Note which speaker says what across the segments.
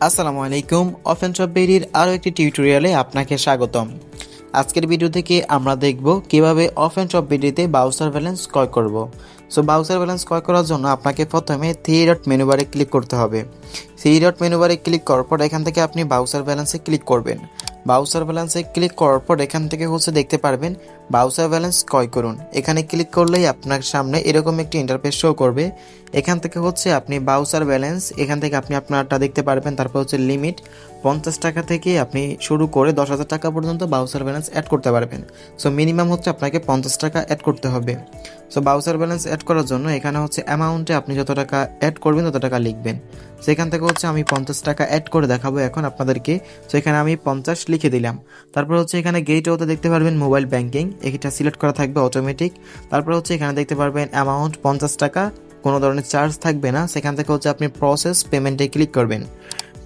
Speaker 1: আসসালামু আলাইকুম। Often shop বেরির আরও একটি টিউটোরিয়ালে আপনাকে স্বাগতম। আজকের ভিডিও থেকে আমরা দেখব কিভাবে অফেন শপ বেরিতে ব্রাউজার ব্যালেন্স ক্রয় করব। সো ব্রাউজার ব্যালেন্স ক্রয় করার জন্য আপনাকে প্রথমে থ্রি ডট মেনু বারে ক্লিক করতে হবে। থ্রি ডট মেনু বারে ক্লিক করার পর এখান থেকে আপনি ব্রাউজার ব্যালেন্সে ক্লিক করবেন। ব্রাউজার ব্যালেন্সে ক্লিক করার পর এখান থেকে দেখতে পারবেন ব্রাউজার ব্যালেন্স ক্রয় করুন। এখানে ক্লিক করলেই আপনার সামনে এরকম একটি ইন্টারফেস শো করবে। এখান থেকে আপনি ব্রাউজার ব্যালেন্স এখান থেকে আপনি আপনারটা দেখতে পারবেন। তারপর লিমিট 50 টাকা থেকে আপনি শুরু করে 10,000 টাকা পর্যন্ত ব্রাউজার ব্যালেন্স অ্যাড করতে পারবেন। সো মিনিমাম আপনাকে 50 টাকা অ্যাড করতে হবে। সো ব্রাউজার ব্যালেন্স অ্যাড করার জন্য এখানে অ্যামাউন্টে আপনি যত টাকা অ্যাড করবেন তত টাকা লিখবেন। সেখান থেকে আমি 50 টাকা অ্যাড করে দেখাবো এখন আপনাদেরকে। সো এখানে আমি 50 লিখে দিলাম। তারপর এখানে গেটওয়েতে দেখতে পারবেন মোবাইল ব্যাংকিং, এটা সিলেক্ট করা থাকবে অটোমেটিক। তারপর এখানে দেখতে পারবেন অ্যামাউন্ট 50 টাকা, কোনো ধরনের চার্জ থাকবে না। সেখান থেকে আপনি প্রসেস পেমেন্টে ক্লিক করবেন।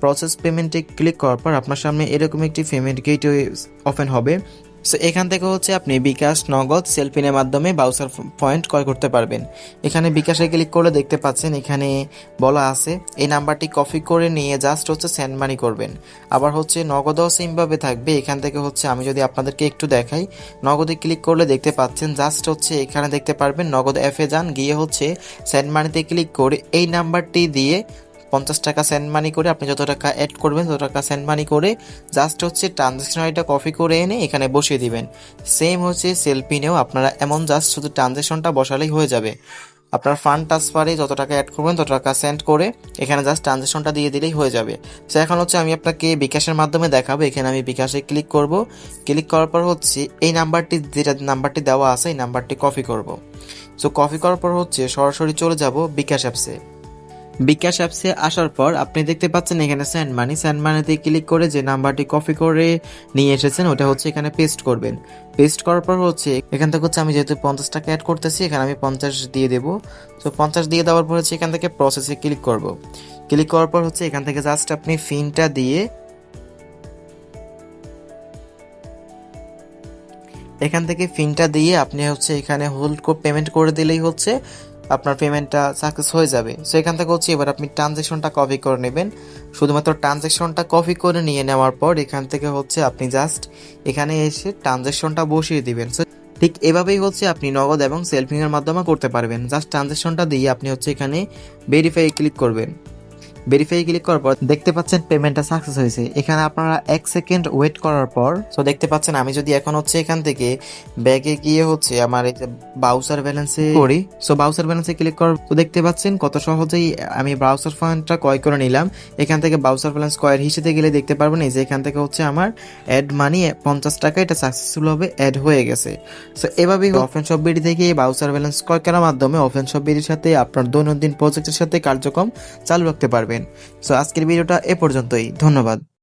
Speaker 1: প্রসেস পেমেন্টে ক্লিক করার পর আপনার সামনে এরকম একটি পেমেন্ট গেটওয়ে ওপেন হবে। সো এখান থেকে আপনি বিকাশ, নগদ, সেলফিনের মাধ্যমে ব্রাউজার পয়েন্ট ক্রয় করতে পারবেন। এখানে বিকাশে ক্লিক করলে দেখতে পাচ্ছেন এখানে বলা আছে এই নাম্বারটি কপি করে নিয়ে জাস্ট সেন্ড মানি করবেন। আবার নগদও সেমভাবে থাকবে। এখান থেকে আমি যদি আপনাদেরকে একটু দেখাই, নগদে ক্লিক করলে দেখতে পাচ্ছেন জাস্ট এখানে দেখতে পারবেন নগদ অ্যাপে যান, গিয়ে সেন্ড মানিতে ক্লিক করে এই নাম্বারটি দিয়ে 50 টাকা সেন্ড মানি করে আপনি যত টাকা অ্যাড করবেন তত টাকা সেন্ড মানি করে জাস্ট ট্রানজ্যাকশন আইডিটা কপি করে এনে এখানে বসিয়ে দিবেন। সেম সেলফিনেও আপনারা এমন জাস্ট শুধু ট্রানজ্যাকশনটা বসালেই হয়ে যাবে। আপনার ফান্ড ট্রান্সফারে যত টাকা অ্যাড করবেন তত টাকা সেন্ড করে এখানে জাস্ট ট্রানজ্যাকশনটা দিয়ে দিলেই হয়ে যাবে। সো এখন আমি আপনাকে বিকাশের মাধ্যমে দেখাবো। এখানে আমি বিকাশে ক্লিক করব। ক্লিক করার পর এই নাম্বারটি যেটা নাম্বারটি দেওয়া আছে এই নাম্বারটি কপি করব। সো কপি করার পর সরাসরি চলে যাব বিকাশ অ্যাপসে। বিকাশ অ্যাপসে আসার পর আপনি দেখতে পাচ্ছেন এখানে সেন্ড মানিতে ক্লিক করে যে নাম্বারটি কপি করে নিয়ে এসেছেন ওটা এখানে পেস্ট করবেন। পেস্ট করার পর এখান থেকে আমি যেহেতু 50 টাকা অ্যাড করতেছি এখানে আমি 50 দিয়ে দেবো। তো 50 দিয়ে দেওয়ার পর এখান থেকে প্রসেসে ক্লিক করব। ক্লিক করার পর এখান থেকে জাস্ট আপনি ফিনটা দিয়ে আপনি এখানে হোল্ড পেমেন্ট করে দিলেই আপনার পেমেন্টটা সাকসেস হয়ে যাবে। সো এখান থেকে এবার আপনি ট্রানজ্যাকশনটা কপি করে নেবেন। শুধুমাত্র ট্রানজ্যাকশনটা কপি করে নিয়ে নেওয়ার পর এখান থেকে আপনি জাস্ট এখানে এসে ট্রানজ্যাকশনটা বসিয়ে দিবেন। সো ঠিক এভাবেই আপনি নগদ এবং সেলফিংয়ের মাধ্যমে করতে পারবেন। জাস্ট ট্রানজ্যাকশনটা দিয়ে আপনি এখানে ভেরিফাই ক্লিক করবেন। ভেরিফাই ক্লিক করার পর দেখতে পাচ্ছেন পেমেন্টটা সাকসেস হয়েছে। এখানে আপনারা 1 সেকেন্ড ওয়েট করার পর দেখতে পাচ্ছেন আমি যদি এখন এখান থেকে ব্যাগে গিয়ে আমার এই যে ব্রাউজার ব্যালেন্সে করি। সো ব্রাউজার ব্যালেন্সে ক্লিক করার দেখতে পাচ্ছেন কত সহজেই আমি ব্রাউজার ফান্ডটা ক্রয় করে নিলাম। এখান থেকে ব্রাউজার ব্যালেন্স ক্রয়ের হিসেবে গেলে দেখতে পারবেন এই যে এখান থেকে আমার অ্যাড মানি 50 টাকা এটা সাকসেসফুল হবে অ্যাড হয়ে গেছে। সো এভাবেই অফেন শপ বিডি থেকে ব্রাউজার ব্যালেন্স ক্রয় করার মাধ্যমে অফেন শপ বিডির সাথে আপনার দৈনন্দিন প্রজেক্টের সাথে কার্যক্রম চালু রাখতে পারবেন। সো আজকের ভিডিওটা এ পর্যন্তই। ধন্যবাদ।